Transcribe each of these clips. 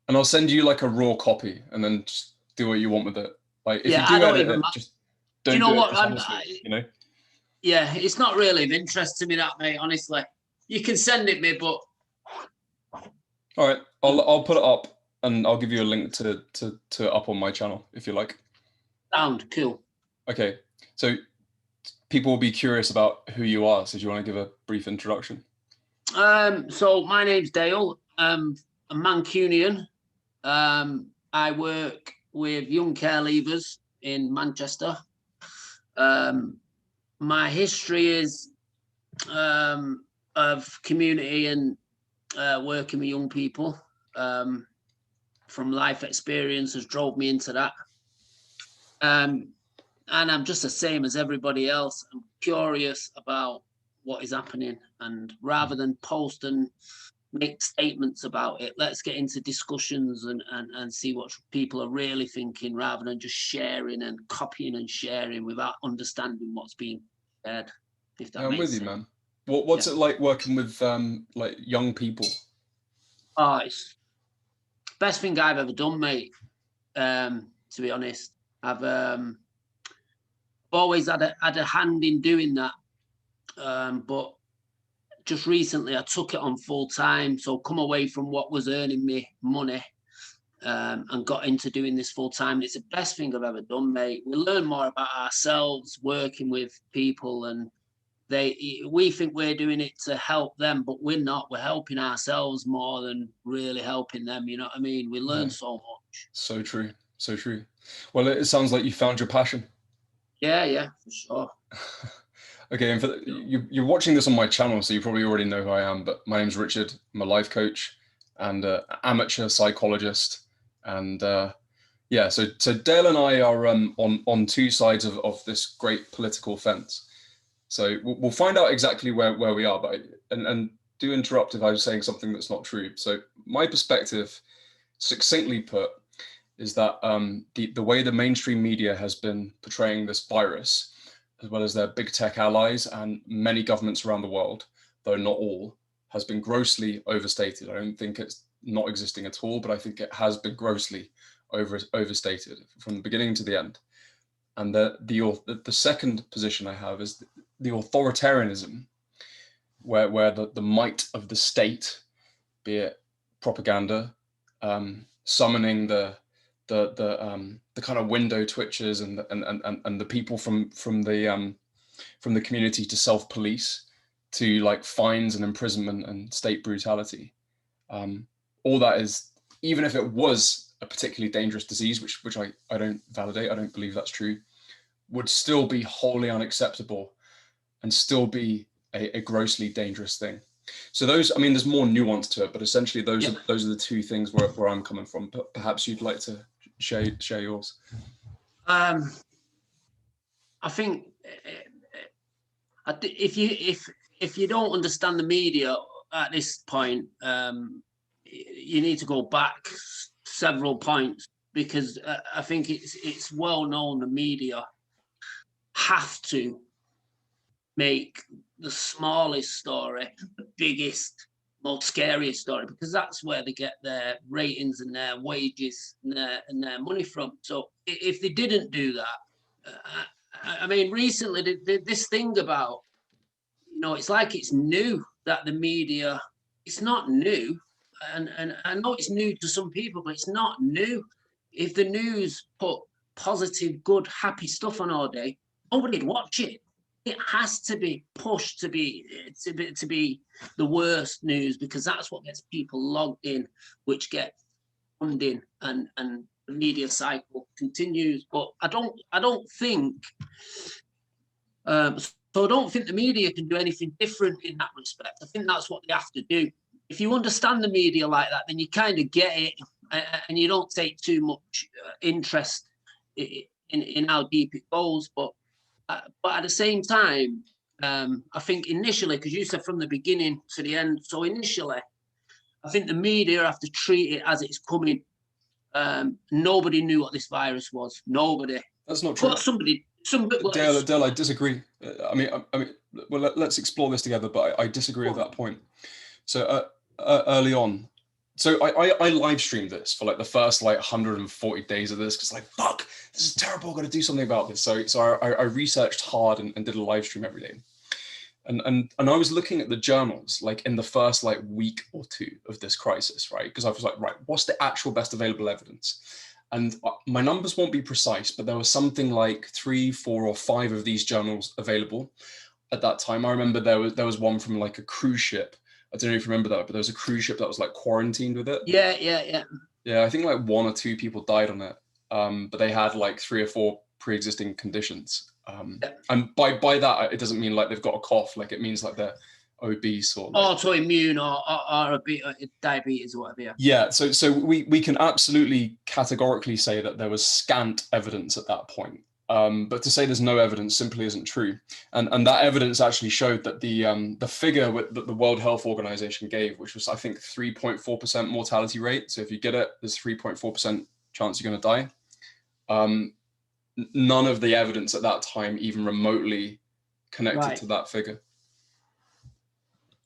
And I'll send you like a raw copy, and then just do what you want with it. Like if you Yeah, I do don't edit even. it, just Do you don't know do it what? dishonestly. You know. Yeah, it's not really of interest to me, that, mate. Honestly, you can send it me, but All right, I'll put it up, and I'll give you a link to up on my channel if you like. sound cool. Okay, so people will be curious about who you are. So do you want to give a brief introduction? So my name's Dale. A Mancunian. I work with young care leavers in Manchester. My history is of community and working with young people. From life experience has drove me into that. And I'm just the same as everybody else. I'm curious about what is happening, and rather than post and make statements about it, let's get into discussions and see what people are really thinking, rather than just sharing and copying and sharing without understanding what's being shared, if that Yeah, I'm with makes you, sense. man. What's it like working with like young people? Oh, it's the best thing I've ever done, mate. To be honest, I've always had a hand in doing that, but just recently I took it on full time, so come away from what was earning me money, and got into doing this full time. It's the best thing I've ever done, mate. We learn more about ourselves working with people, and we think we're doing it to help them, but we're not. We're helping ourselves more than really helping them. You know what I mean? We learn Yeah, so much. so true, so true. Well, it sounds like you found your passion. Yeah, for sure. Okay, and you're watching this on my channel, so you probably already know who I am. But my name's Richard. I'm a life coach and amateur psychologist, and yeah. So Dale and I are on two sides of this great political fence. So we'll find out exactly where we are. But and do interrupt if I was saying something that's not true. So my perspective, succinctly put, is that the way the mainstream media has been portraying this virus, as well as their big tech allies and many governments around the world, though not all, has been grossly overstated. I don't think it's not existing at all, but I think it has been grossly overstated from the beginning to the end. And the second position I have is the authoritarianism, where the might of the state, be it propaganda, summoning the kind of window twitchers and the people from the community to self-police, to like fines and imprisonment and state brutality. All that is, even if it was a particularly dangerous disease, which I don't validate, I don't believe that's true, would still be wholly unacceptable and still be a grossly dangerous thing. So those, I mean, there's more nuance to it, but essentially those are the two things where I'm coming from. But perhaps you'd like to share yours. I think if you don't understand the media at this point, you need to go back several points, because I think it's well known the media have to make the smallest story the biggest, most scariest story, because that's where they get their ratings and their wages and their money from. So if they didn't do that, I mean, recently this thing about, it's like it's new that the media, it's not new. And I know it's new to some people, but it's not new. If the news put positive, good, happy stuff on all day, nobody'd watch it. It has to be pushed to be the worst news, because that's what gets people logged in, which get funding, and the media cycle continues. But I don't think so I don't think the media can do anything different in that respect. I think that's what they have to do. If you understand the media like that, then you kind of get it, and you don't take too much interest in how deep it goes. But at the same time, I think initially, because you said from the beginning to the end, so initially, I think the media have to treat it as it's coming. Nobody knew what this virus was. Nobody. That's not true. Dale, I disagree. I mean, well, let's explore this together, but I disagree with that point. So early on, So I live streamed this for like the first like 140 days of this, because like, fuck, this is terrible, I've got to do something about this. So I researched hard and did a live stream every day. And I was looking at the journals like in the first like week or two of this crisis, right? Because I was like, right, what's the actual best available evidence? And my numbers won't be precise, but there was something like 3, 4, or 5 of these journals available at that time. I remember there was one from like a cruise ship. I don't know if you remember that, but there was a cruise ship that was like quarantined with it. Yeah. I think like 1 or 2 people died on it, but they had like 3 or 4 pre-existing conditions. And by that, it doesn't mean like they've got a cough. Like it means like they're obese or like autoimmune or a bit diabetes or whatever. Yeah, so we can absolutely categorically say that there was scant evidence at that point. But to say there's no evidence simply isn't true. And that evidence actually showed that the figure that the World Health Organization gave, which was I think 3.4% mortality rate. So if you get it, there's 3.4% chance you're going to die. None of the evidence at that time even remotely connected to that figure.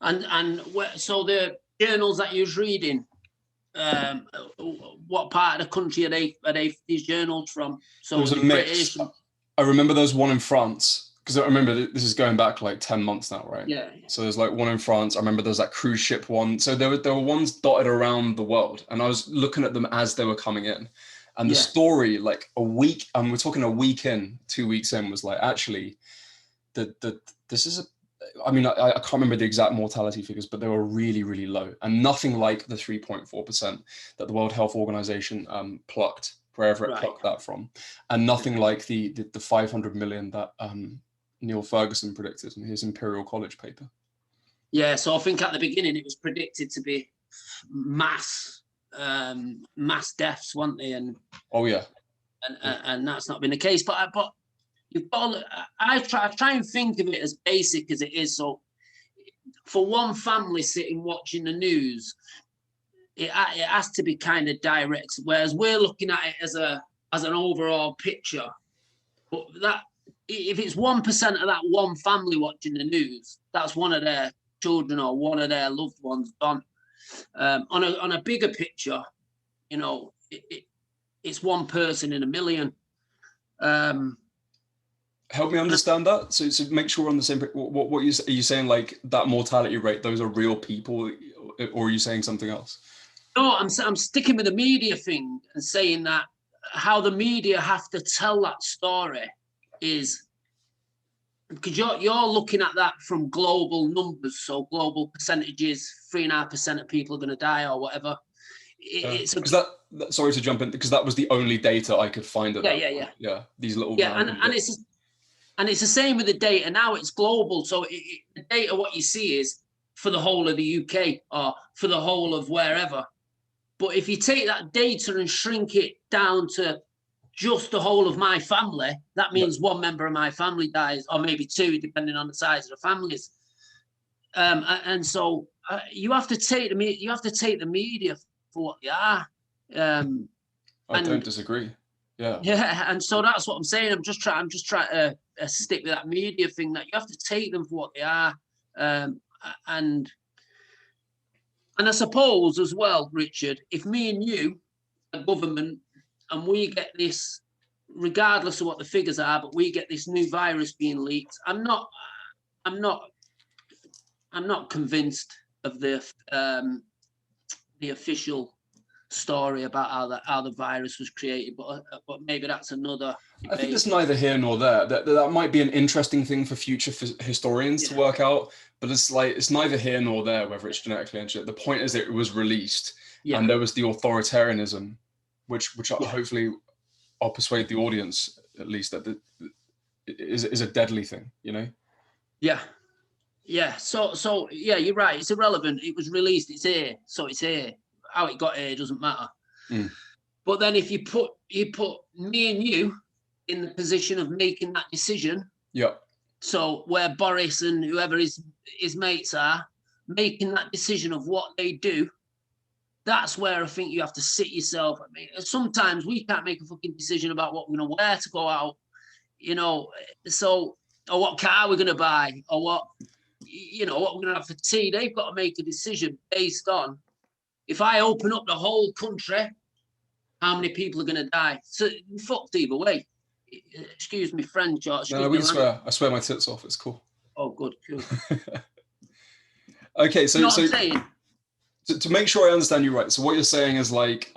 And so the journals that you was reading, what part of the country are they these journals from? So it was a mix. I remember there was one in France, because I remember this is going back like 10 months now, right? Yeah. So there's like one in France. I remember there was that cruise ship one. So there were ones dotted around the world, and I was looking at them as they were coming in. And the story, like a week, and we're talking a week in, 2 weeks in, was like, actually, this is I mean, I can't remember the exact mortality figures, but they were really, really low, and nothing like the 3.4% that the World Health Organization plucked, wherever it plucked that from, and nothing like the 500 million that Neil Ferguson predicted in his Imperial College paper. Yeah, so I think at the beginning it was predicted to be mass deaths, weren't they? And and that's not been the case. But you've got. I try and think of it as basic as it is. So for one family sitting watching the news, it has to be kind of direct. Whereas we're looking at it as an overall picture. But that if it's 1% of that one family watching the news, that's one of their children or one of their loved ones gone. On a bigger picture, you know, it's one person in a million. Help me understand that. So make sure we're on the same. What are you saying? Like that mortality rate? Those are real people, or are you saying something else? No, I'm sticking with the media thing and saying that how the media have to tell that story is because you're looking at that from global numbers, so global percentages, 3.5% of people are going to die or whatever. Sorry to jump in, because that was the only data I could find at that point. Yeah. These little and it's the same with the data now. It's global, so the data what you see is for the whole of the UK or for the whole of wherever. But if you take that data and shrink it down to just the whole of my family, that means one member of my family dies, or maybe 2, depending on the size of the families. And so you have to take the media for what they are. I don't disagree. Yeah, and so that's what I'm saying. I'm just trying to stick with that media thing, that you have to take them for what they are, and I suppose as well, Richard, if me and you, a government, and we get this, regardless of what the figures are, but we get this new virus being leaked, I'm not convinced of the official story about how the virus was created, but maybe that's another debate. I think it's neither here nor there. That might be an interesting thing for future historians to work out, but it's neither here nor there whether it's genetically engineered. The point is that it was released, and there was the authoritarianism, which hopefully I'll persuade the audience at least that is a deadly thing, you know. So you're right, it's irrelevant. It was released, it's here, so it's here. How it got here doesn't matter. But then if you put me and you in the position of making that decision, so where Boris and whoever his mates are making that decision of what they do, that's where I think you have to sit yourself. I mean, sometimes we can't make a fucking decision about what we're going to wear to go out, you know, so, or what car we're going to buy, or what we're going to have for tea. They've got to make a decision based on, if I open up the whole country, how many people are going to die? So fucked either way. Excuse me, French, or excuse No, me, we can swear. I swear my tits off. It's cool. Oh, good, cool. Okay, so you know what I'm saying? To make sure I understand you right, so what you're saying is like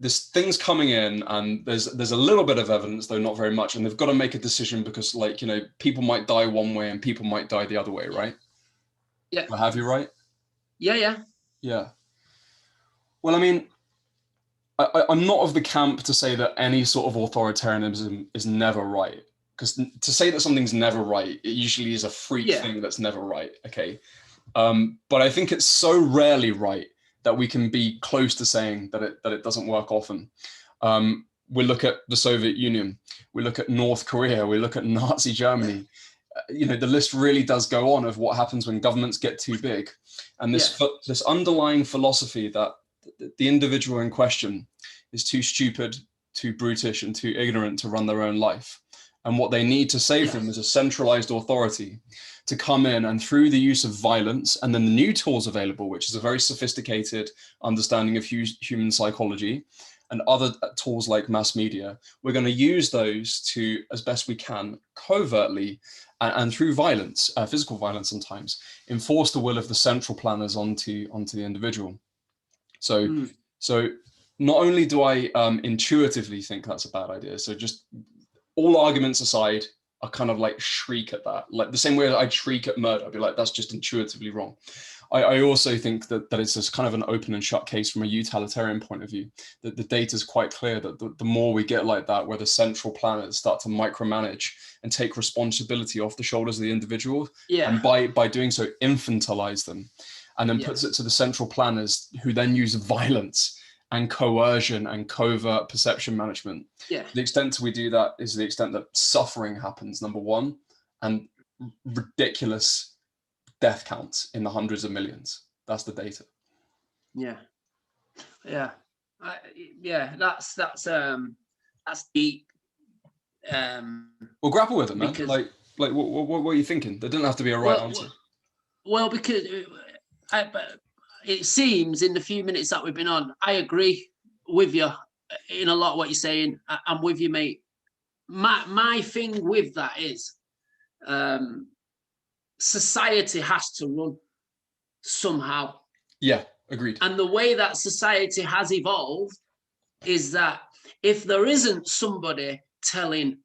there's things coming in, and there's a little bit of evidence, though not very much, and they've got to make a decision because, like, you know, people might die one way and people might die the other way, right? Yeah. Do I have you right? Yeah. Well, I mean, I'm not of the camp to say that any sort of authoritarianism is never right, because to say that something's never right, it usually is a freak thing that's never right. Okay, but I think it's so rarely right that we can be close to saying that it doesn't work often. We look at the Soviet Union, we look at North Korea, we look at Nazi Germany. You know, the list really does go on of what happens when governments get too big, and this underlying philosophy that the individual in question is too stupid, too brutish, and too ignorant to run their own life. And what they need to save them is a centralized authority to come in, and through the use of violence and then the new tools available, which is a very sophisticated understanding of human psychology and other tools like mass media, we're going to use those to, as best we can, covertly and through violence, physical violence sometimes, enforce the will of the central planners onto the individual. So not only do I intuitively think that's a bad idea, so just all arguments aside, I kind of like shriek at that. Like the same way that I'd shriek at murder, I'd be like, that's just intuitively wrong. I also think that it's just kind of an open and shut case from a utilitarian point of view, that the data is quite clear that the more we get like that, where the central planners start to micromanage and take responsibility off the shoulders of the individual, and by doing so infantilize them, and then puts it to the central planners, who then use violence and coercion and covert perception management. The extent we do that is the extent that suffering happens, number one, and ridiculous death counts in the hundreds of millions. That's the data. That's deep. Well, grapple with it, man. Because, like what are you thinking? There didn't have to be a right answer. Well, because it seems in the few minutes that we've been on, I agree with you in a lot of what you're saying. I'm with you, mate. My thing with that is society has to run somehow. Yeah, agreed. And the way that society has evolved is that if there isn't somebody telling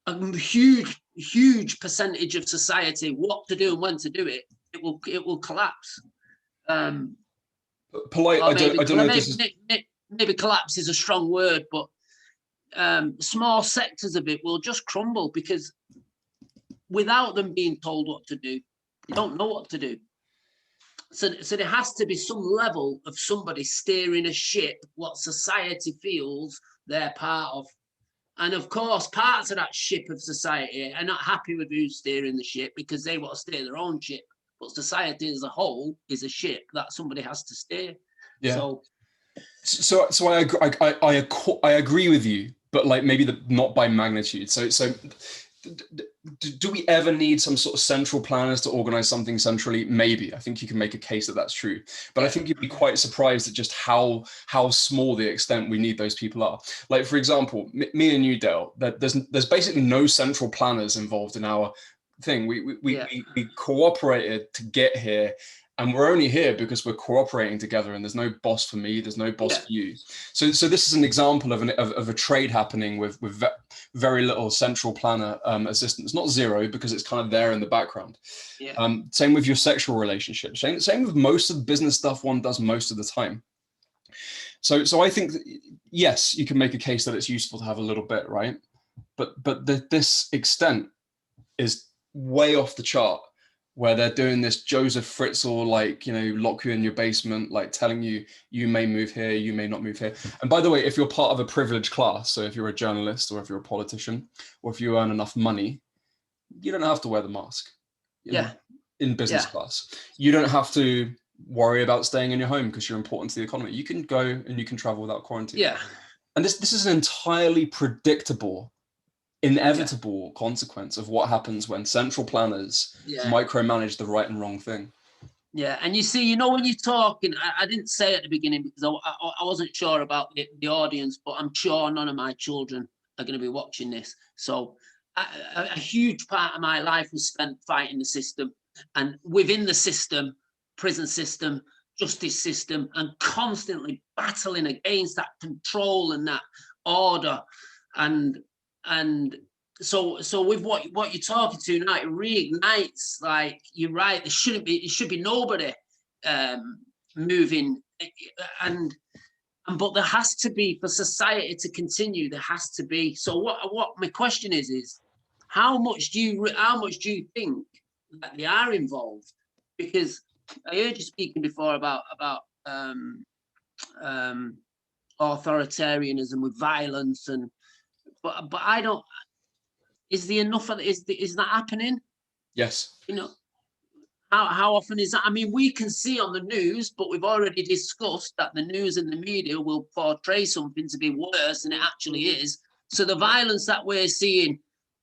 a huge percentage of society what to do and when to do it, it will collapse. Polite. I don't know. Maybe collapse is a strong word, but small sectors of it will just crumble, because without them being told what to do, they don't know what to do. So there has to be some level of somebody steering a ship what society feels they're part of. And of course, parts of that ship of society are not happy with who's steering the ship, because they want to steer their own ship. But society as a whole is a ship that somebody has to steer. Yeah. So I agree with you, but like maybe not by magnitude. So do we ever need some sort of central planners to organize something centrally? Maybe. I think you can make a case that that's true, but I think you'd be quite surprised at just how small the extent we need those people are. Like, for example, me and you, Dale, there's basically no central planners involved in our thing. We cooperated to get here, and we're only here because we're cooperating together, and there's no boss for me, there's no boss for you. So this is an example of a trade happening with very little central planner assistance. Not zero, because it's kind of there in the background. Same with your sexual relationships. Same with most of the business stuff one does most of the time. So I think, yes, you can make a case that it's useful to have a little bit, right? But this extent is way off the chart, where they're doing this Joseph Fritzl, like, you know, lock you in your basement, like telling you may move here, you may not move here. And by the way, if you're part of a privileged class, so if you're a journalist or if you're a politician or if you earn enough money, you don't have to wear the mask. In business class, you don't have to worry about staying in your home because you're important to the economy. You can go and you can travel without quarantine. And this is an entirely predictable, inevitable consequence of what happens when central planners micromanage the right and wrong thing. Yeah, and you see, you know, when you're talking, I didn't say at the beginning because I wasn't sure about the audience, but I'm sure none of my children are going to be watching this. So a huge part of my life was spent fighting the system, and within the system, prison system, justice system, and constantly battling against that control and that order, and so with what you're talking to now, it reignites. Like, you're right, it should be nobody moving, and but there has to be, for society to continue, there has to be. So what my question is how much do you think that they are involved? Because I heard you speaking before about um authoritarianism with violence, and but I don't, is there enough of, is that happening? Yes. You know, how often is that? I mean, we can see on the news, but we've already discussed that the news and the media will portray something to be worse than it actually is. So the violence that we're seeing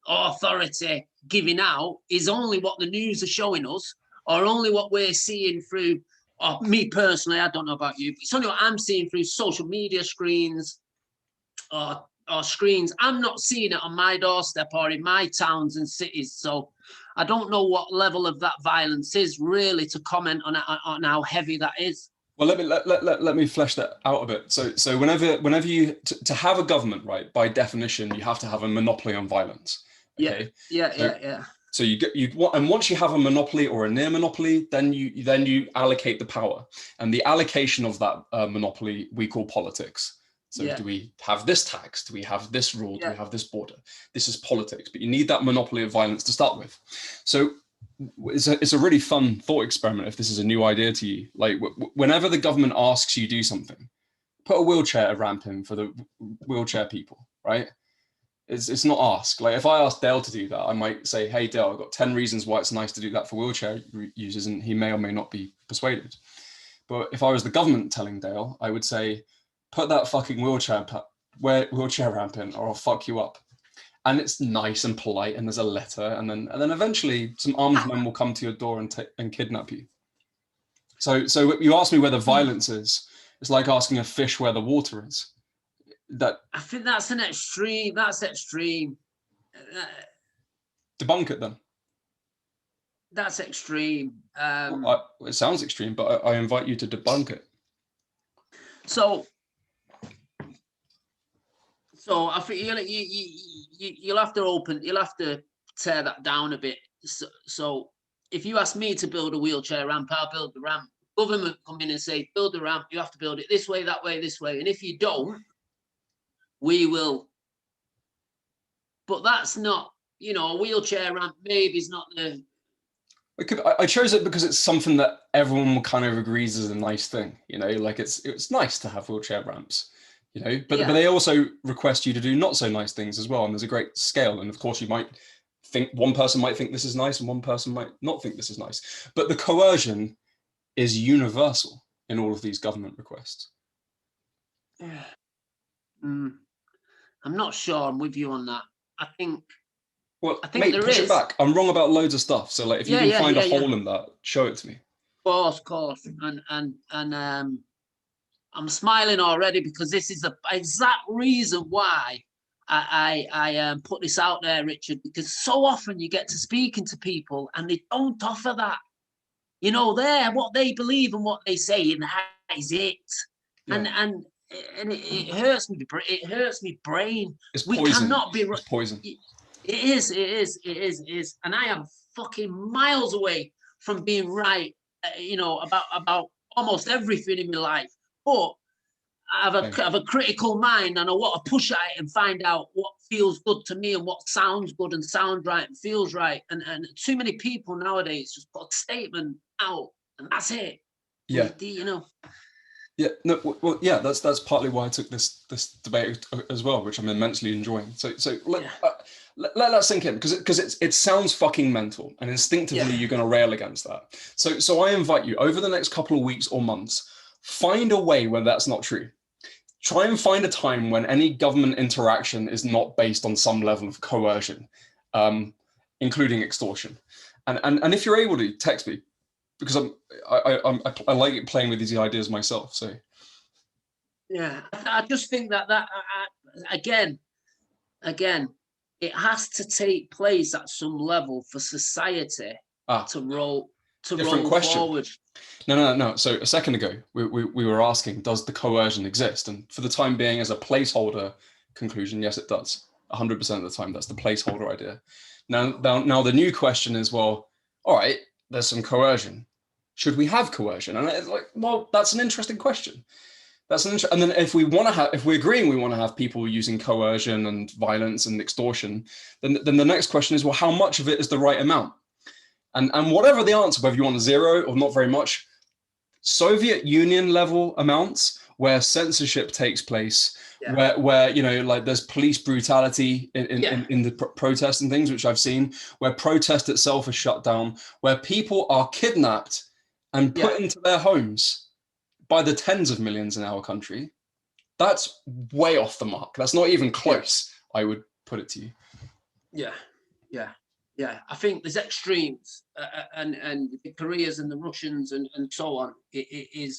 authority giving out is only what the news are showing us, or only what we're seeing through, or me personally, I don't know about you, but it's only what I'm seeing through social media screens, or screens. I'm not seeing it on my doorstep or in my towns and cities. So I don't know what level of that violence is really to comment on how heavy that is. Well, let me flesh that out a bit. So whenever you to have a government, right, by definition, you have to have a monopoly on violence. Okay. Yeah. So and once you have a monopoly or a near monopoly, then you allocate the power, and the allocation of that monopoly we call politics. So do we have this tax? Do we have this rule? Do we have this border? This is politics, but you need that monopoly of violence to start with. So it's a really fun thought experiment if this is a new idea to you. Like whenever the government asks you do something, put a wheelchair ramp in for the wheelchair people, right? It's not ask. Like if I ask Dale to do that, I might say, hey Dale, I've got 10 reasons why it's nice to do that for wheelchair users, and he may or may not be persuaded. But if I was the government telling Dale, I would say, put that fucking wheelchair ramp in, or I'll fuck you up. And it's nice and polite, and there's a letter, and then eventually some armed men will come to your door and kidnap you. So you ask me where the violence is. It's like asking a fish where the water is. That I think that's an extreme. That's extreme. Debunk it then. That's extreme. It sounds extreme, but I invite you to debunk it. So I think you'll have to tear that down a bit. So if you ask me to build a wheelchair ramp, I'll build the ramp. Government come in and say, build the ramp, you have to build it this way, that way, this way. And if you don't, we will. But that's not, a wheelchair ramp maybe is not the. I chose it because it's something that everyone kind of agrees is a nice thing, like it's nice to have wheelchair ramps, but they also request you to do not so nice things as well. And there's a great scale. And of course you might think one person might think this is nice and one person might not think this is nice, but the coercion is universal in all of these government requests. I'm not sure I'm with you on that. I think mate, push it back. I'm wrong about loads of stuff. So like, if you can find a hole in that, show it to me. Of course. And I'm smiling already because this is the exact reason why I put this out there, Richard, because so often you get to speaking to people and they don't offer that. They're what they believe and what they say, and that is it. Yeah. And it hurts me. It hurts me brain. It's poison. We cannot be. It's poison. It is. And I am fucking miles away from being right, about almost everything in my life. But I have a critical mind, and I want to push at it and find out what feels good to me and what sounds good and sounds right and feels right. And too many people nowadays just put a statement out and that's it. Yeah. Yeah. No. Well. Yeah. That's partly why I took this debate as well, which I'm immensely enjoying. So let that sink in, because it sounds fucking mental, and instinctively you're going to rail against that. So I invite you, over the next couple of weeks or months, find a way when that's not true. Try and find a time when any government interaction is not based on some level of coercion, including extortion. And if you're able to, text me, because I like playing with these ideas myself. So Yeah, I just think that again, it has to take place at some level for society to roll different question. forward. No. So a second ago, we were asking, does the coercion exist? And for the time being, as a placeholder conclusion, yes, it does. 100% of the time, that's the placeholder idea. Now the new question is, well, all right, there's some coercion. Should we have coercion? And it's like, well, that's an interesting question. And then if we're agreeing we want to have people using coercion and violence and extortion, then the next question is, well, how much of it is the right amount? And whatever the answer, whether you want 0 or not very much, Soviet Union level amounts where censorship takes place, where like there's police brutality in the protests and things, which I've seen, where protest itself is shut down, where people are kidnapped and put into their homes by the tens of millions in our country. That's way off the mark. That's not even close. I would put it to you. Yeah. I think there's extremes, and the Koreas and the Russians and so on. I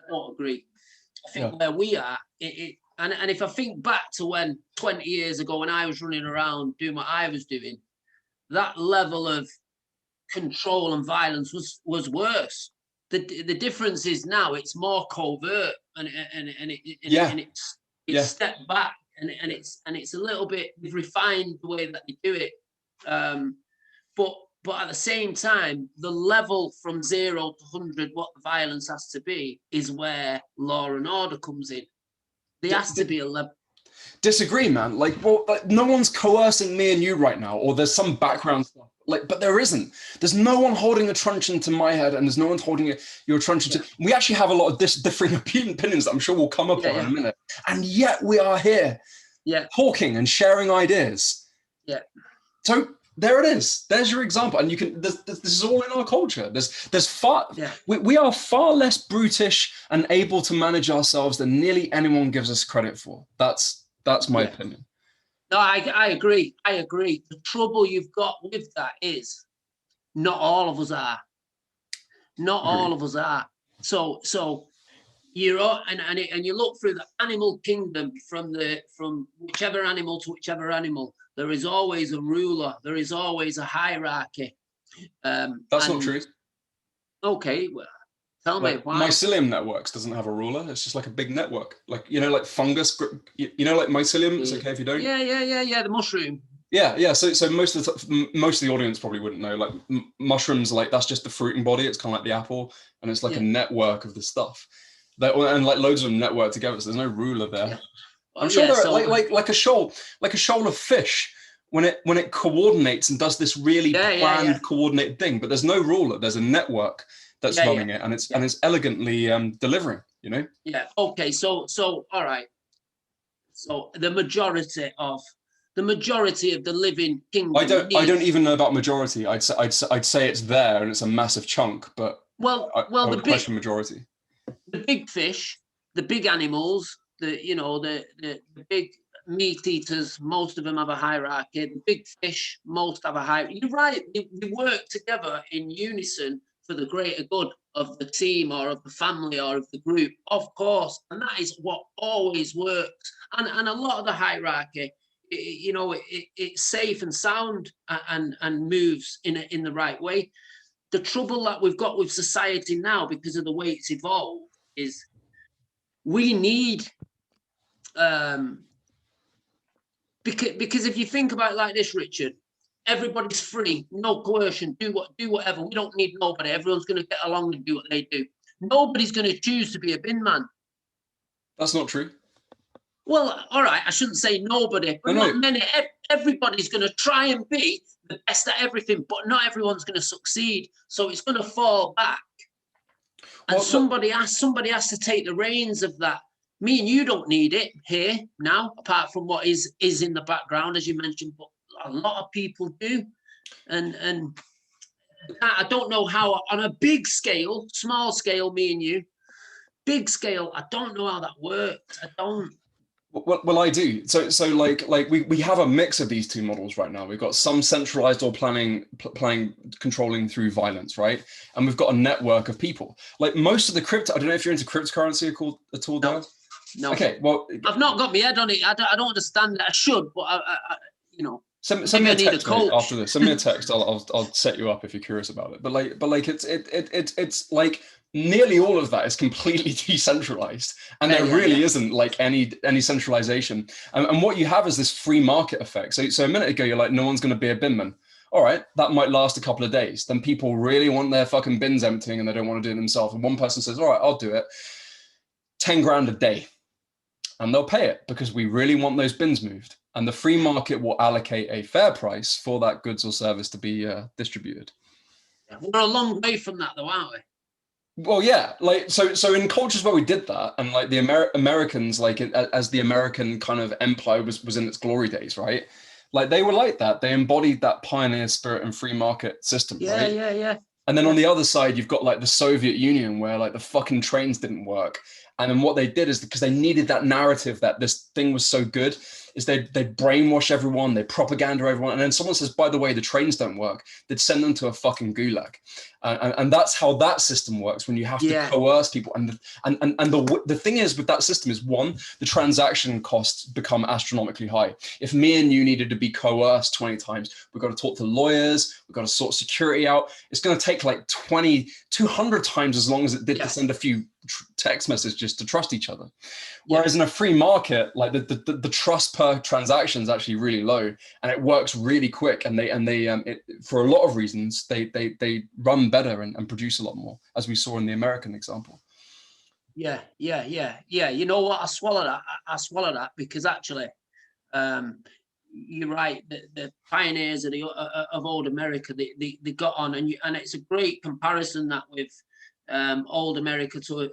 don't agree. I think where we are, and if I think back to when 20 years ago when I was running around doing what I was doing, that level of control and violence was worse. The difference is now it's more covert and it's stepped back and it's a little bit, we've refined the way that they do it. But at the same time, the level from 0 to 100, what the violence has to be, is where law and order comes in. There has to be a level. Disagree, man. Like, well, no one's coercing me and you right now, or there's some background stuff. Like, but there isn't. There's no one holding a truncheon to my head, and there's no one holding your truncheon to. We actually have a lot of differing opinions that I'm sure will come up on in a minute, and yet we are here, talking and sharing ideas. Yeah. So there it is. There's your example, and you can. This is all in our culture. There's far. Yeah. We are far less brutish and able to manage ourselves than nearly anyone gives us credit for. That's my opinion. No, I agree. The trouble you've got with that is not all of us are. Not all of us are. So you're and you look through the animal kingdom from whichever animal to whichever animal. There is always a ruler. There is always a hierarchy. That's not true. Okay, well, tell me why. Mycelium networks doesn't have a ruler. It's just like a big network, like like fungus. Like mycelium. It's okay if you don't. Yeah. The mushroom. Yeah. So most of the audience probably wouldn't know. Like mushrooms, like that's just the fruiting body. It's kind of like the apple, and it's like a network of the stuff. And like loads of them network together. So there's no ruler there. Yeah. I'm sure they're like a shoal of fish when it coordinates and does this really planned coordinated thing. But there's no ruler. There's a network that's running it, and it's elegantly delivering. Yeah. Okay. So all right. So the majority of the living kingdom. I don't even know about majority. I'd say it's there and it's a massive chunk, but I would question majority. The big fish, the big animals, the big meat eaters, most of them have a hierarchy. The big fish, most have a hierarchy. You're right. They work together in unison for the greater good of the team or of the family or of the group, of course. And that is what always works. And a lot of the hierarchy, it's safe and sound and moves in the right way. The trouble that we've got with society now, because of the way it's evolved, is we need because if you think about it like this, Richard, everybody's free, no coercion, do whatever. We don't need nobody. Everyone's going to get along and do what they do. Nobody's going to choose to be a bin man. That's not true. Well, all right, I shouldn't say nobody, but not many. Everybody's going to try and be the best at everything, but not everyone's going to succeed. So it's going to fall back. And somebody has to take the reins of that. Me and you don't need it here now, apart from what is in the background, as you mentioned, but a lot of people do. And I don't know how, on a big scale, small scale, me and you, big scale, I don't know how that works. I don't. Well, I do. So like we have a mix of these two models right now. We've got some centralized or planning controlling through violence, right? And we've got a network of people. Like most of the crypto, I don't know if you're into cryptocurrency at all, No, Dan. no. Okay, well, I've not got my head on it. I don't understand it. I should, but you know, send me maybe I a need a text, mate, coach. after this. Send me a text. I'll set you up if you're curious about it. But like it's like nearly all of that is completely decentralized, and Yeah, there yeah, really yeah. isn't like any centralization. And what you have is this free market effect. So a minute ago you're like, no one's going to be a binman. All right, that might last a couple of days. Then people really want their fucking bins emptying and they don't want to do it themselves. And one person says, all right, I'll do it. 10 grand a day, and they'll pay it because we really want those bins moved. And the free market will allocate a fair price for that goods or service to be distributed. We're a long way from that, though, aren't we? Well, yeah, like so in cultures where we did that, and like the Americans, like as the American kind of empire was in its glory days, right? Like they were like that. They embodied that pioneer spirit and free market system, Yeah, right? yeah, yeah. And then Yeah. on the other side, you've got like the Soviet Union, where like the fucking trains didn't work. And then what they did is because they needed that narrative that this thing was so good, is they brainwash everyone, they propaganda everyone, and then someone says, by the way, the trains don't work. They'd send them to a fucking gulag, and that's how that system works. When you have to Yeah. coerce people, and the thing is with that system is one, the transaction costs become astronomically high. If me and you needed to be coerced 20 times, we've got to talk to lawyers, we've got to sort security out. It's going to take like 200 times as long as it did to send a few text messages to trust each other. Whereas in a free market, like the trust per transaction is actually really low, and it works really quick. And they for a lot of reasons they run better and produce a lot more, as we saw in the American example. Yeah. You know what? I swallow that. I swallow that because actually, you're right. The pioneers of old America, they got on, and it's a great comparison that with old America to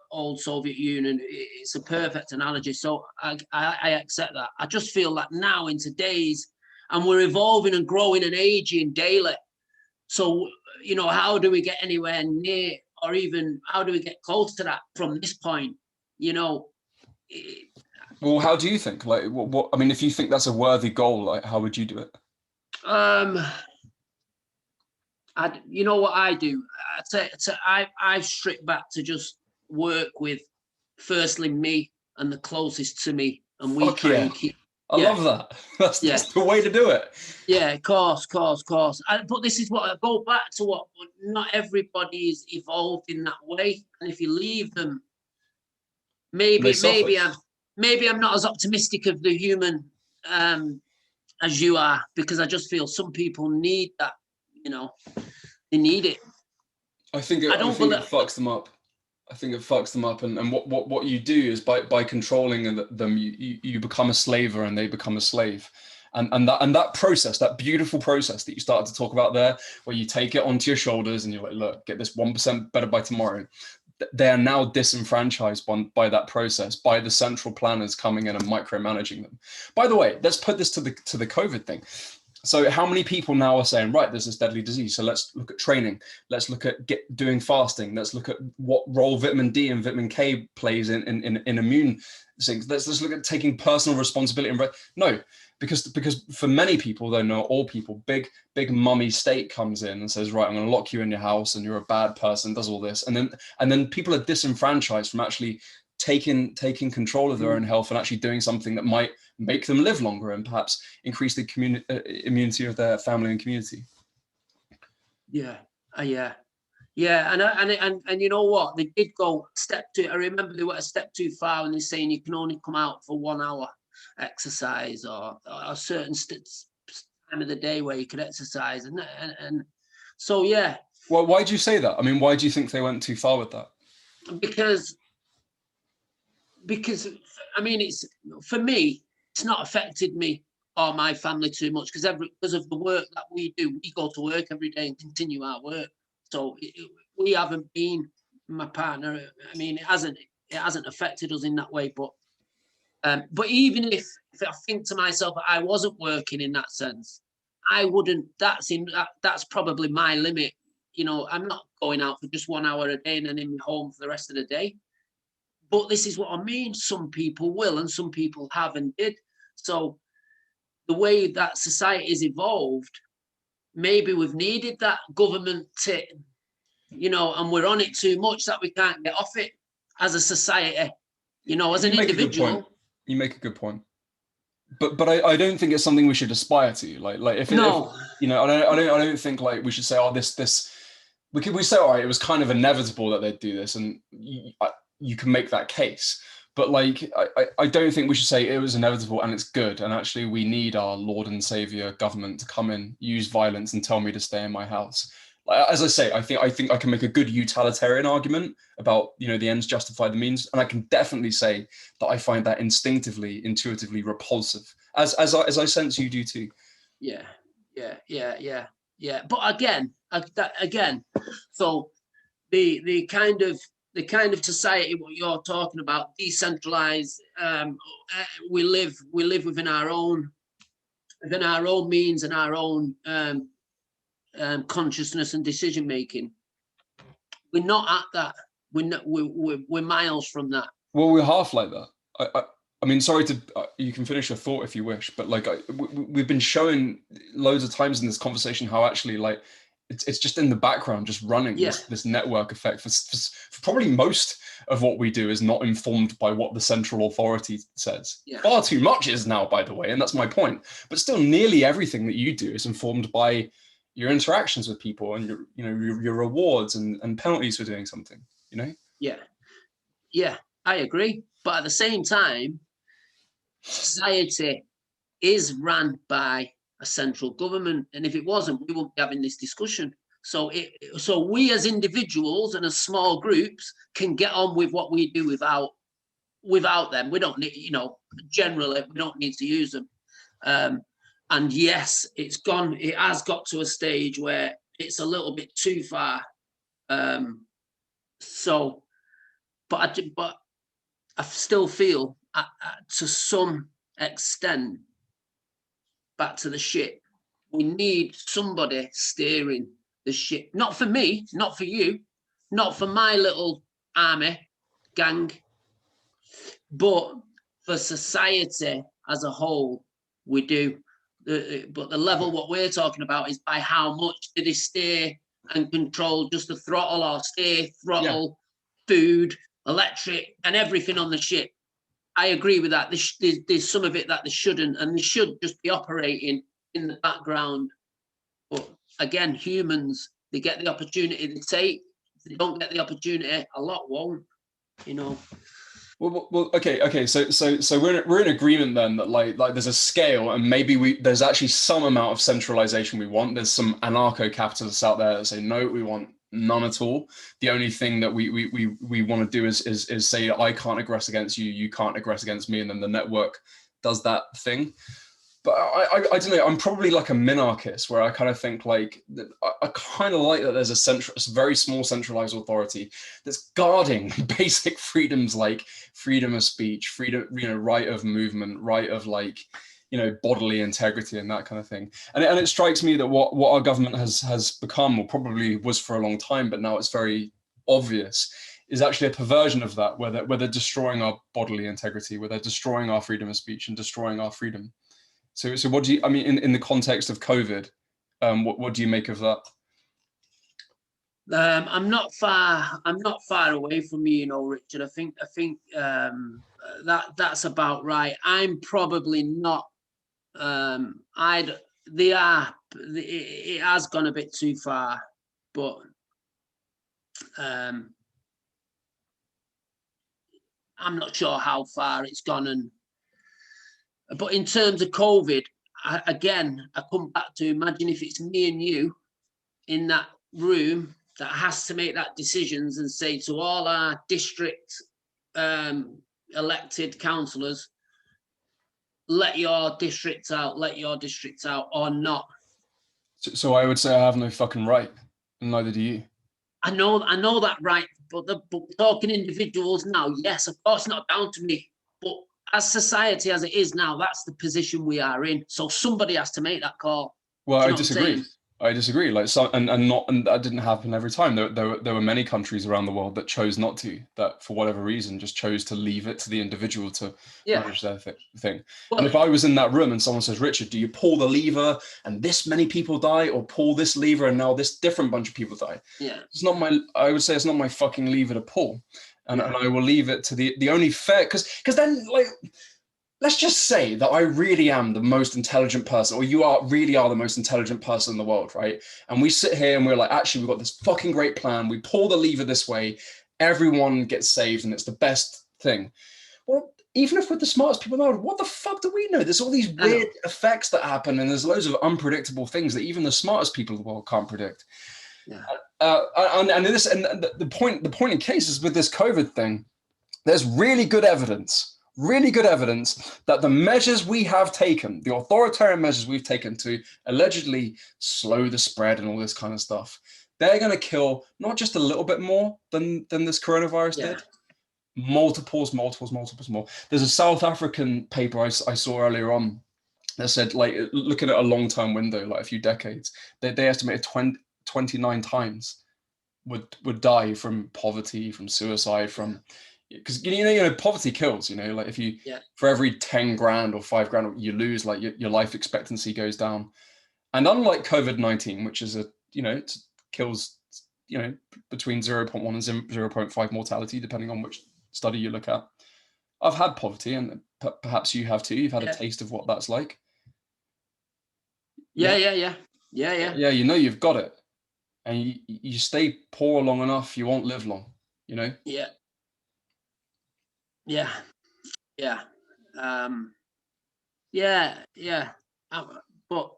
old Soviet Union. It's a perfect analogy. So I accept that. I just feel that now in today's, and we're evolving and growing and aging daily. So, you know, how do we get anywhere near, or even how do we get close to that from this point? You know, Well, how do you think? Like, what? I mean, if you think that's a worthy goal, like, how would you do it? um, you know what I do? I strip back to just work with, firstly, me and the closest to me, and we Fuck try yeah. and keep. I Yeah, love that. That's yeah, the way to do it. yeah. Of course. But this is what I go back to. What not everybody is evolved in that way, and if you leave them, And they maybe suffer. maybe I'm not as optimistic of the human as you are, because I just feel some people need that. You know, they need it. I I don't think it believe. fucks them up. I think it fucks them up. And what you do is by controlling them, you become a slaver and they become a slave. And that process, that beautiful process that you started to talk about there, where you take it onto your shoulders and you're like, look, get this 1% better by tomorrow. They are now disenfranchised by that process, by the central planners coming in and micromanaging them. By the way, let's put this to the COVID thing. So how many people now are saying, right, there's this deadly disease, so let's look at training, let's look at doing fasting, let's look at what role vitamin D and vitamin K plays in immune things. Let's look at taking personal responsibility. No, because for many people, though not all people, big mummy state comes in and says, right, I'm going to lock you in your house and you're a bad person, does all this, and then people are disenfranchised from actually taking control of their own health and actually doing something that might make them live longer and perhaps increase the immunity of their family and community. Yeah, yeah, and you know what? They did go step two. I remember they went a step too far, and they're saying you can only come out for 1 hour exercise, or a certain time of the day where you could exercise, and so yeah. Well, why do you say that? I mean, why do you think they went too far with that? Because I mean, it's, for me, it's not affected me or my family too much, because of the work that we do. We go to work every day and continue our work. So we haven't been, my partner. I mean, it hasn't affected us in that way. But even if I think to myself, I wasn't working in that sense, I wouldn't. That's probably my limit. You know, I'm not going out for just 1 hour a day and then in home for the rest of the day. But this is what I mean. Some people will, and some people have and did. So the way that society has evolved, maybe we've needed that government to, and we're on it too much that we can't get off it as a society, as an individual. You make a good point. But I don't think it's something we should aspire to. Like if No. I don't think like we should say, oh, this we say, all right, it was kind of inevitable that they'd do this, and you can make that case. But like, I don't think we should say it was inevitable and it's good. And actually, we need our Lord and Savior government to come in, use violence, and tell me to stay in my house. As I say, I think I can make a good utilitarian argument about the ends justify the means, and I can definitely say that I find that intuitively repulsive, as I sense you do too. Yeah. But again, so the kind of society what you're talking about, decentralized. We live within our own means and our own consciousness and decision making. We're not at that. We're miles from that. Well, we're half like that. I mean, sorry to you can finish your thought if you wish, but like we've been showing loads of times in this conversation how actually like it's just in the background, just running this network effect for probably most of what we do is not informed by what the central authority says. Yeah. Far too much is now, by the way, and that's my point. But still, nearly everything that you do is informed by your interactions with people and your rewards and penalties for doing something. Yeah, I agree. But at the same time, society is run by a central government, and if it wasn't, we wouldn't be having this discussion. So we as individuals and as small groups can get on with what we do without them. We don't need, generally we don't need to use them. And yes, it has got to a stage where it's a little bit too far. But I still feel to some extent, back to the ship, we need somebody steering the ship. Not for me, not for you, not for my little army gang, but for society as a whole, we do. But the level what we're talking about is by how much do they steer and control just the throttle or steer, throttle, food, electric, and everything on the ship. I agree with that. There's some of it that they shouldn't, and they should just be operating in the background. But again, humans, they get the opportunity to take. If they don't get the opportunity, a lot won't. Well, okay. So we're in agreement then that like there's a scale, and maybe there's actually some amount of centralization we want. There's some anarcho-capitalists out there that say no, we want none at all. The only thing that we want to do is say I can't aggress against you, you can't aggress against me, and then the network does that thing. But I don't know. I'm probably like a minarchist, where I kind of think like I kind of like that there's a very small centralized authority that's guarding basic freedoms like freedom of speech, freedom, right of movement, right of like, bodily integrity and that kind of thing. And it strikes me that what our government has become, or probably was for a long time, but now it's very obvious, is actually a perversion of that, where they're destroying our bodily integrity, where they're destroying our freedom of speech and destroying our freedom. So what do you, I mean, in the context of COVID, what do you make of that? I'm not far away from you, Richard. I think that's about right. I'm probably not. It has gone a bit too far, but I'm not sure how far it's gone. But in terms of COVID, I come back to imagine if it's me and you in that room that has to make that decisions and say to all our district elected councillors, let your district out or not. So I would say I have no fucking right, and neither do you. I know that, right, but talking individuals now, yes, of course, not down to me, but as society as it is now, that's the position we are in. So somebody has to make that call. Well, I disagree. I disagree. Like, so, and that didn't happen every time. There were many countries around the world that chose not to, that for whatever reason just chose to leave it to the individual to manage their thing. And if Well, I was in that room and someone says, Richard, do you pull the lever and this many people die, or pull this lever and now this different bunch of people die? yeah, It's not my. I would say it's not my fucking lever to pull, and yeah, I will leave it to the only fair, because then, like, let's just say that I really am the most intelligent person, or you really are the most intelligent person in the world, right? And we sit here and we're like, actually, we've got this fucking great plan. We pull the lever this way, everyone gets saved, and it's the best thing. Well, even if we're the smartest people in the world, what the fuck do we know? There's all these I weird know. effects that happen, and there's loads of unpredictable things that even the smartest people in the world can't predict. Yeah, And the point in case is with this COVID thing, there's really good evidence that the measures we have taken, the authoritarian measures we've taken to allegedly slow the spread and all this kind of stuff, they're going to kill not just a little bit more than this coronavirus yeah, did, multiples more. There's a South African paper I saw earlier on that said, like, looking at a long time window, like a few decades, they estimated 29 times would die from poverty, from suicide, from, because poverty kills. Like, if you, yeah, for every 10 grand or 5 grand you lose, like, your life expectancy goes down. And unlike COVID-19, which is it kills between 0.1 and 0.5 mortality, depending on which study you look at. I've had poverty, and perhaps you have too. You've had a yeah, taste of what that's like. yeah, Yeah, yeah, yeah, yeah, yeah, yeah. You've got it, and you stay poor long enough, you won't live long. yeah, yeah, yeah. Um, yeah, yeah. But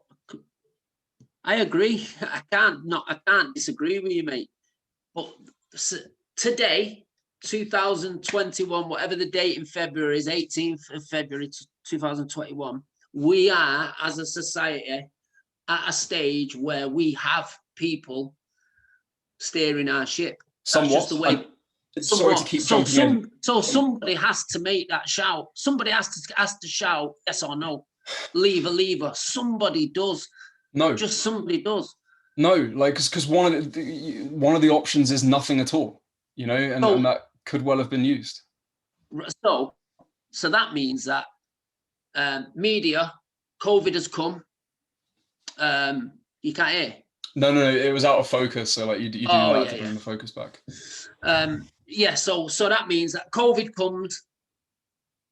I agree. I can't disagree with you, mate. But today, 2021, whatever the date in February is, 18th of February 2021, we are, as a society, at a stage where we have people steering our ship. That's just the Somewhat. way. Sorry to Somewhat. keep jumping in. So somebody has to make that shout. Somebody has to shout yes or no. Lever. Somebody does. No, Just somebody does. no, like, because one of the options is nothing at all, and So that could well have been used. so so that means that media, COVID has come. You can't hear. No, it was out of focus. So, like, you do Oh that yeah, to yeah. bring the focus back. Yeah. So that means that COVID comes.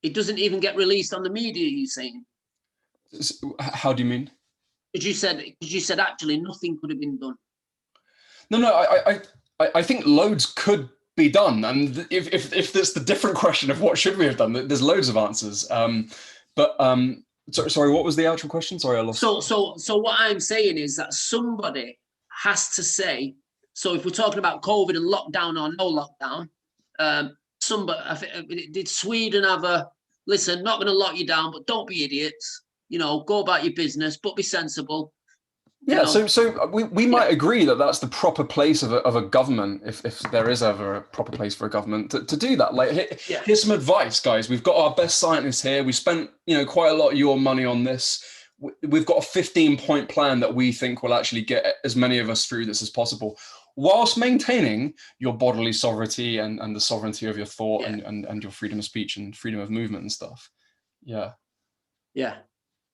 It doesn't even get released on the media. You saying? How do you mean? Because you said actually nothing could have been done. No, I think loads could be done, and if there's the different question of what should we have done, there's loads of answers. But sorry, what was the actual question? Sorry, I lost. So what I'm saying is that somebody has to say. So if we're talking about COVID and lockdown or no lockdown, did Sweden have a listen? Not going to lock you down, but don't be idiots. Go about your business, but be sensible. Yeah, so we might agree that that's the proper place of a government, if there is ever a proper place for a government to do that. Like, here's some advice, guys. We've got our best scientists here. We spent quite a lot of your money on this. We've got a 15-point plan that we think will actually get as many of us through this as possible, whilst maintaining your bodily sovereignty and the sovereignty of your thought, and your freedom of speech and freedom of movement and stuff. Yeah.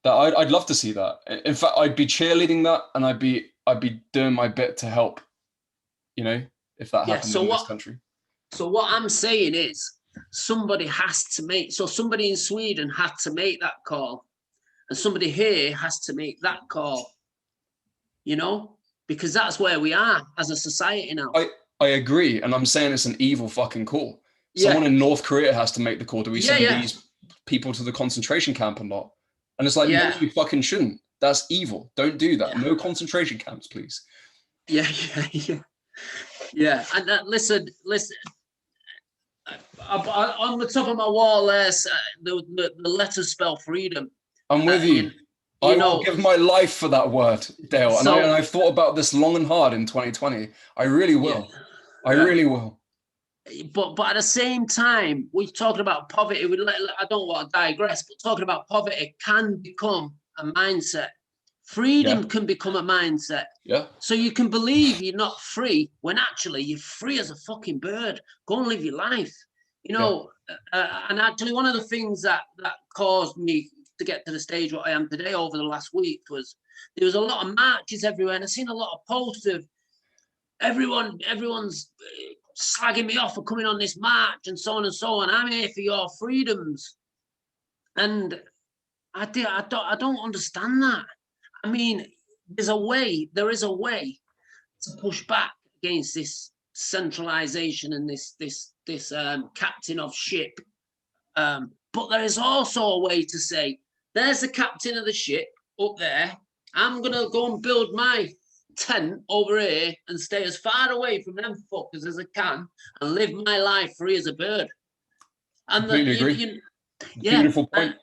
That I'd love to see that. In fact, I'd be cheerleading that, and I'd be doing my bit to help. If that happened in this country. So what I'm saying is, somebody has to make. So somebody in Sweden had to make that call, and somebody here has to make that call. Because that's where we are as a society now. I agree, and I'm saying it's an evil fucking call. Yeah. Someone in North Korea has to make the call. Do we send Yeah. these people to the concentration camp or not? And it's like, no, Yeah. you fucking shouldn't. That's evil. Don't do that. Yeah. No concentration camps, please. Yeah. And listen. On the top of my wall, there's the letters spell freedom. I'm with you. I will give my life for that word, Dale. And I've thought about this long and hard in 2020. I really will. I really will. But at the same time, we're talking about poverty. I don't want to digress, but talking about poverty can become a mindset. Freedom can become a mindset. Yeah. So you can believe you're not free when actually you're free as a fucking bird. Go and live your life. You know, and actually one of the things that caused me to get to the stage where I am today over the last week was there was a lot of marches everywhere, and I've seen a lot of posts of everyone's slagging me off for coming on this march and so on and so on. I'm here for your freedoms. And I don't understand that. I mean, there is a way to push back against this centralization and this captain of ship. But there is also a way to say, there's the captain of the ship up there. I'm going to go and build my tent over here and stay as far away from them fuckers as I can and live my life free as a bird. And completely agree. Beautiful point.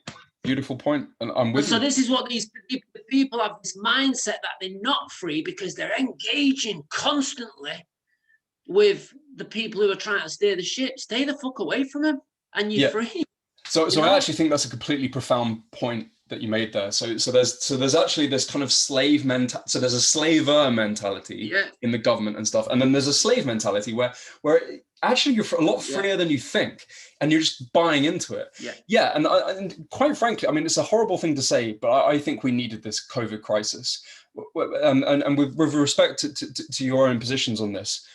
Beautiful point. And I'm with you. So this is what these people have, this mindset that they're not free because they're engaging constantly with the people who are trying to steer the ship. Stay the fuck away from them and you're free. So I actually think that's a completely profound point that you made there. So there's actually this kind of slave mentality. So there's a slaver mentality in the government and stuff, and then there's a slave mentality where actually you're a lot freer than you think, and you're just buying into it. And quite frankly, I mean, it's a horrible thing to say, but I think we needed this COVID crisis. And with respect to your own positions on this,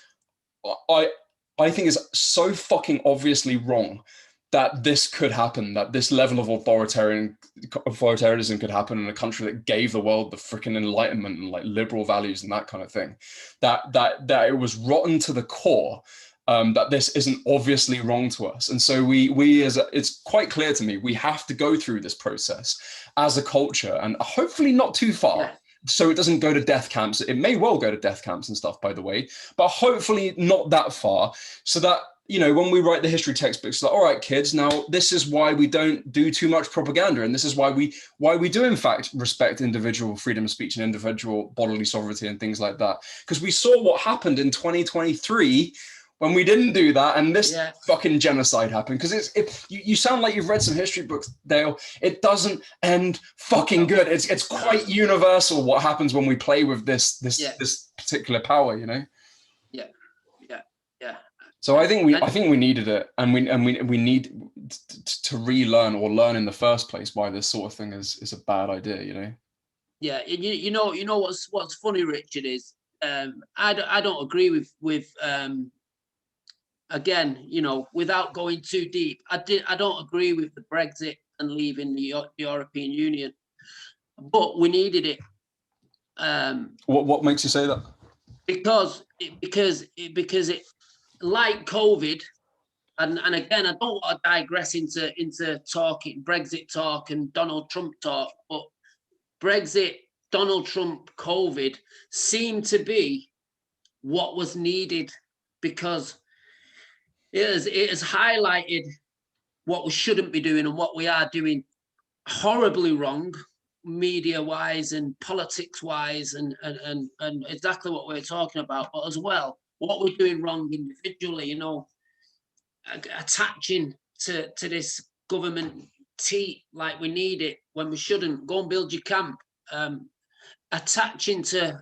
I think it's so fucking obviously wrong that this could happen, that this level of authoritarianism could happen in a country that gave the world the freaking Enlightenment and like liberal values and that kind of thing, that it was rotten to the core, that this isn't obviously wrong to us. And so it's quite clear to me, we have to go through this process as a culture, and hopefully not too far. So it doesn't go to death camps. It may well go to death camps and stuff, by the way, but hopefully not that far, so that, you know, when we write the history textbooks, like, all right, kids, now this is why we don't do too much propaganda, and this is why we do in fact respect individual freedom of speech and individual bodily sovereignty and things like that. Because we saw what happened in 2023 when we didn't do that, and this fucking genocide happened. Because you sound like you've read some history books, Dale. It doesn't end fucking good. It's quite universal what happens when we play with this particular power, you know. So I think we needed it, and we need to relearn or learn in the first place why this sort of thing is a bad idea, you know. Yeah, you know what's funny, Richard, is I don't agree with again, you know, without going too deep, I don't agree with the Brexit and leaving the European Union, but we needed it. What makes you say that? Because it like COVID, and again, I don't want to digress into talking Brexit talk and Donald Trump talk, but Brexit, Donald Trump, COVID seemed to be what was needed, because it has highlighted what we shouldn't be doing and what we are doing horribly wrong, media-wise and politics-wise, and exactly what we're talking about, but as well, what we're doing wrong individually, you know, attaching to this government teat like we need it when we shouldn't. Go and build your camp. Attaching to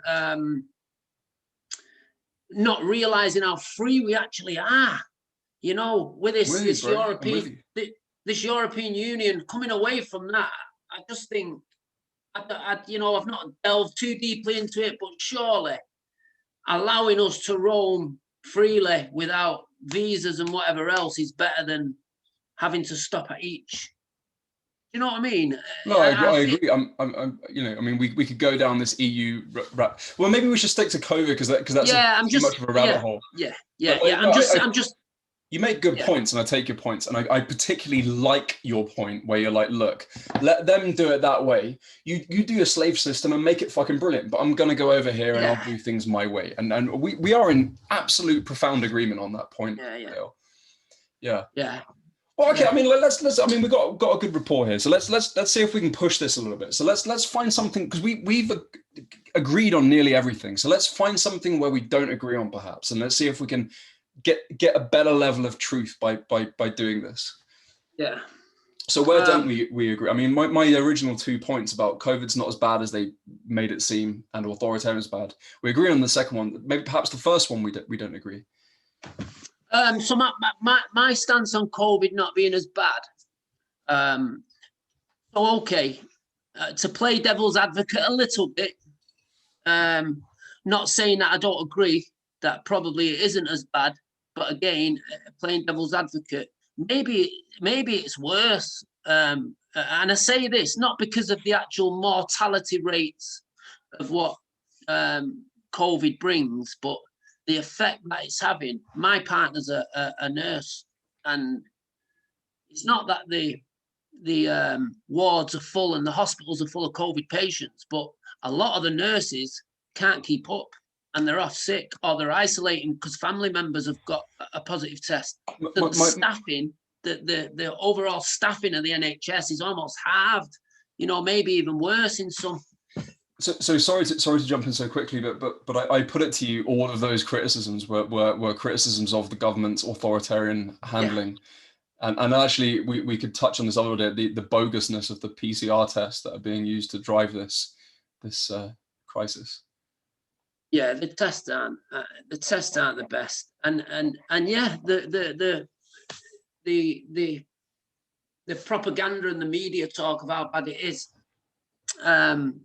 not realizing how free we actually are, you know, with this European Union, coming away from that. I just think, you know, I've not delved too deeply into it, but surely allowing us to roam freely without visas and whatever else is better than having to stop at each. You know what I mean? No, I agree. I'm, you know, I mean, we could go down this EU well, maybe we should stick to COVID because that's too much of a rabbit hole. I'm just. You make good points, and I take your points, and I particularly like your point where you're like, look, let them do it that way. You do a slave system and make it fucking brilliant, but I'm gonna go over here and I'll do things my way. And we are in absolute profound agreement on that point. Yeah. Well, okay. I mean, let's. I mean, we've got a good rapport here, so let's see if we can push this a little bit. So let's find something, because we've agreed on nearly everything. So let's find something where we don't agree on, perhaps, and let's see if we can get a better level of truth by doing this. Yeah. So where don't we agree? I mean, my original 2 points about COVID's not as bad as they made it seem, and authoritarian is bad. We agree on the second one. Maybe perhaps the first one we don't agree. So my stance on COVID not being as bad. So okay, to play devil's advocate a little bit. Not saying that I don't agree that probably it isn't as bad, but again, playing devil's advocate, maybe it's worse. And I say this not because of the actual mortality rates of what COVID brings, but the effect that it's having. My partner's a nurse, and it's not that the wards are full and the hospitals are full of COVID patients, but a lot of the nurses can't keep up and they're off sick or they're isolating because family members have got a positive test. So the staffing, the overall staffing of the NHS is almost halved, maybe even worse in some. So sorry to jump in so quickly, but I put it to you, all of those criticisms were criticisms of the government's authoritarian handling. Yeah. And actually, we could touch on this a little bit, the bogusness of the PCR tests that are being used to drive this crisis. Yeah, the tests aren't the best, and yeah, the propaganda and the media talk of how bad it is.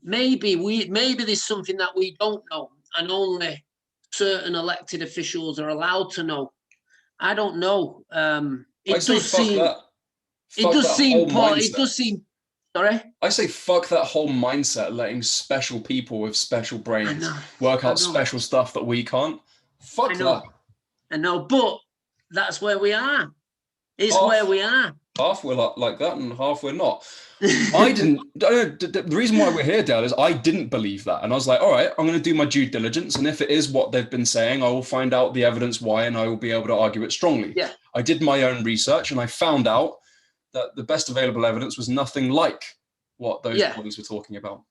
Maybe there's something that we don't know, and only certain elected officials are allowed to know. I don't know. It does seem. Sorry? I say fuck that whole mindset, letting special people with special brains work out special stuff that we can't. Fuck that. I know, but that's where we are. It's where we are. Half we're like that and half we're not. The reason why we're here, Dale, is I didn't believe that. And I was like, all right, I'm going to do my due diligence. And if it is what they've been saying, I will find out the evidence why, and I will be able to argue it strongly. Yeah. I did my own research and I found out that the best available evidence was nothing like what those bodies were talking about.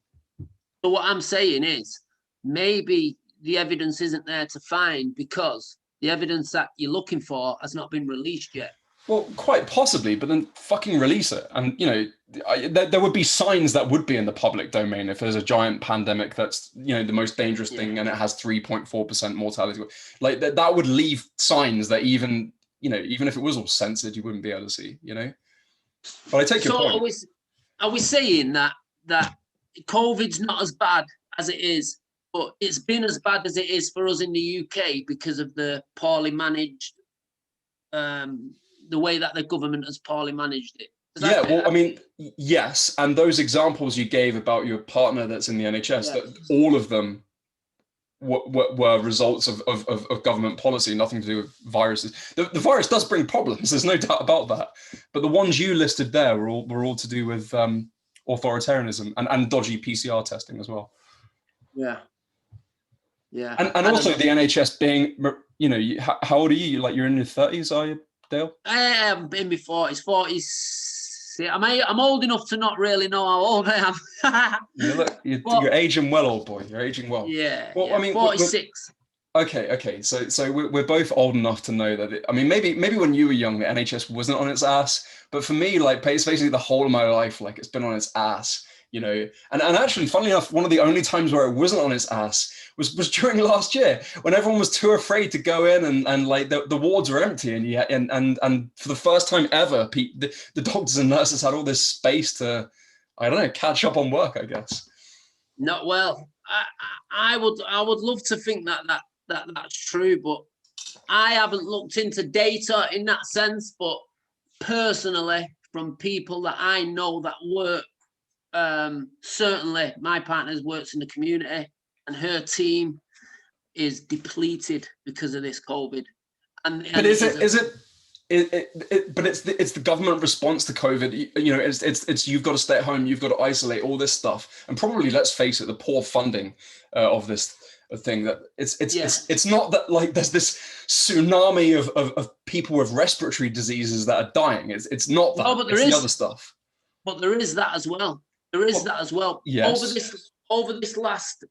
So what I'm saying is maybe the evidence isn't there to find because the evidence that you're looking for has not been released yet. Well, quite possibly, but then fucking release it. And, there would be signs that would be in the public domain if there's a giant pandemic that's, the most dangerous thing and it has 3.4% mortality. Like that would leave signs that even if it was all censored, you wouldn't be able to see, But I take your point. Are we saying that COVID's not as bad as it is, but it's been as bad as it is for us in the UK because of the poorly managed, the way that the government has poorly managed it? Yeah, well, I mean, yes. And those examples you gave about your partner that's in the NHS, that all of them were results of government policy, nothing to do with viruses. The virus does bring problems, there's no doubt about that. But the ones you listed there were all to do with authoritarianism and dodgy PCR testing as well. Yeah. And also the NHS being, how old are you? Like you're in your 30s, are you, Dale? I'm in my 40s, 40s. I'm old enough to not really know how old I am. You're aging well, old boy. You're aging well. Yeah. Well, I mean, 46. Okay. So we're both old enough to know that. Maybe when you were young, the NHS wasn't on its ass. But for me, like basically the whole of my life, like it's been on its ass. And actually, funnily enough, one of the only times where it wasn't on its ass was during last year when everyone was too afraid to go in and like the wards were empty and for the first time ever, the doctors and nurses had all this space to, I don't know, catch up on work, I guess. Not well. I would love to think that's true, but I haven't looked into data in that sense. But personally, from people that I know that work. Certainly my partner works in the community and her team is depleted because of this COVID. But it's the government response to COVID. It's you've got to stay at home, you've got to isolate, all this stuff, and probably, let's face it, the poor funding of this thing. That it's not that like there's this tsunami of people with respiratory diseases that are dying. It's not that. No, but it's the other stuff. But there is that as well. Yes. Over this last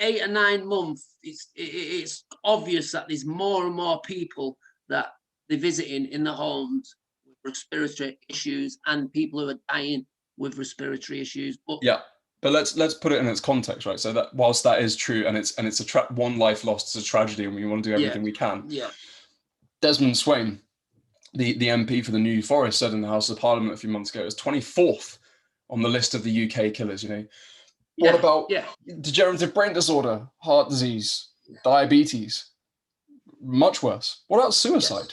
8 or 9 months, it's obvious that there's more and more people that they're visiting in the homes with respiratory issues and people who are dying with respiratory issues. But yeah, but let's put it in its context, right? So that whilst that is true, and it's one life lost is a tragedy, and we want to do everything we can. Yeah. Desmond Swain, the MP for the New Forest, said in the House of Parliament a few months ago, it was 24th on the list of the UK killers. You know, what about degenerative brain disorder, heart disease, diabetes? Much worse. What about suicide?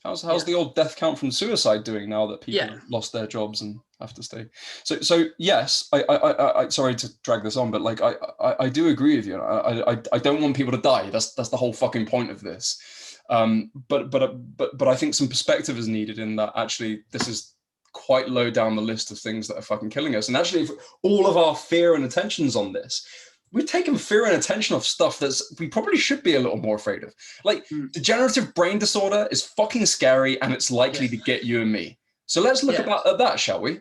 How's the old death count from suicide doing now that people have lost their jobs and have to stay? So yes, I sorry to drag this on, but like I do agree with you. I don't want people to die. That's the whole fucking point of this. But I think some perspective is needed in that actually this is quite low down the list of things that are fucking killing us. And actually, if all of our fear and attention's on this, we've taken fear and attention off stuff that's we probably should be a little more afraid of. Like degenerative brain disorder is fucking scary and it's likely to get you and me. So let's look at that, shall we?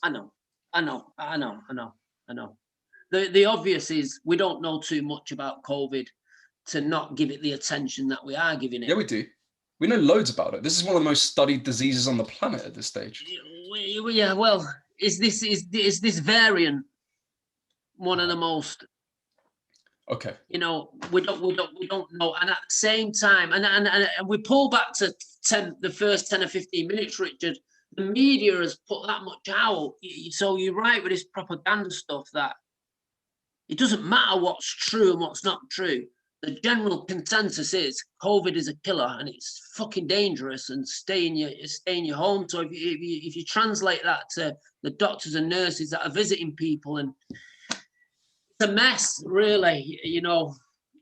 I know. The obvious is we don't know too much about COVID to not give it the attention that we are giving it. Yeah, we do. We know loads about it. This is one of the most studied diseases on the planet at this stage. Yeah, well, is this variant one of the most? Okay. You know, we don't know, and at the same time, and we pull back to the first 10 or 15 minutes, Richard. The media has put that much out, so you're right with this propaganda stuff that it doesn't matter what's true and what's not true. The general consensus is COVID is a killer and it's fucking dangerous and stay in your home. So if you translate that to the doctors and nurses that are visiting people, and it's a mess, really. You know,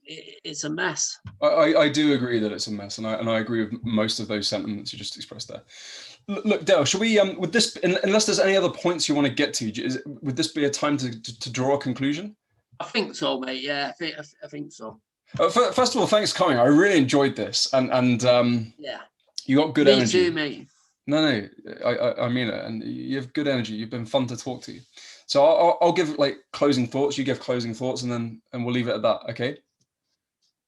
it's a mess. I do agree that it's a mess, and I agree with most of those sentiments you just expressed there. Look, Dale, should we would this, unless there's any other points you want to get to, would this be a time to draw a conclusion? I think so, mate. Yeah, I think so. First of all, thanks for coming. I really enjoyed this, and yeah, you got good energy. Me too, mate. No, I mean it, and you have good energy. You've been fun to talk to. So I'll give like closing thoughts. You give closing thoughts, and we'll leave it at that. Okay.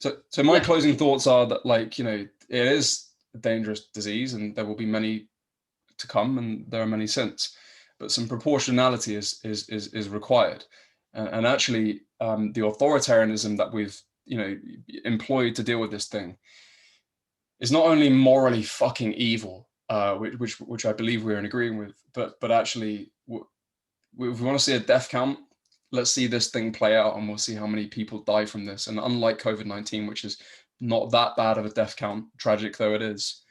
So my closing thoughts are that, like, you know, it is a dangerous disease, and there will be many to come, and there are many since, but some proportionality is required, and actually the authoritarianism that we've employed to deal with this thing is not only morally fucking evil, which I believe we're in agreeing with, but actually, if we want to see a death count, let's see this thing play out, and we'll see how many people die from this. And unlike COVID-19, which is not that bad of a death count, tragic though it is,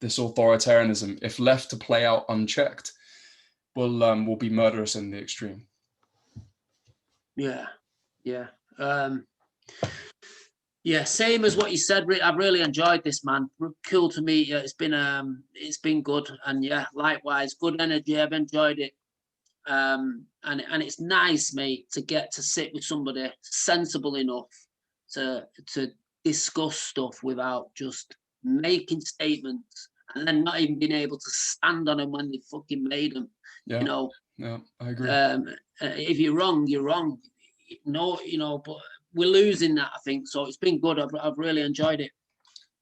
this authoritarianism, if left to play out unchecked, will be murderous in the extreme. Yeah. Same as what you said, Rick. I've really enjoyed this, man. Cool to meet you. It's been good, and yeah, likewise, good energy. I've enjoyed it, and it's nice, mate, to get to sit with somebody sensible enough to discuss stuff without just making statements and then not even being able to stand on them when they fucking made them. Yeah. You know. Yeah, I agree. If you're wrong, you're wrong. No, but we're losing that, I think. So it's been good. I've really enjoyed it.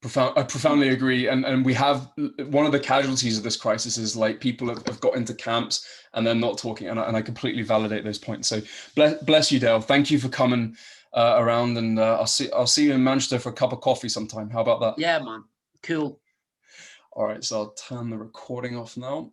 I profoundly agree. And we have, one of the casualties of this crisis is like people have got into camps and they're not talking. And I completely validate those points. So bless you, Dale. Thank you for coming around, and I'll see you in Manchester for a cup of coffee sometime. How about that? Yeah, man. Cool. All right. So I'll turn the recording off now.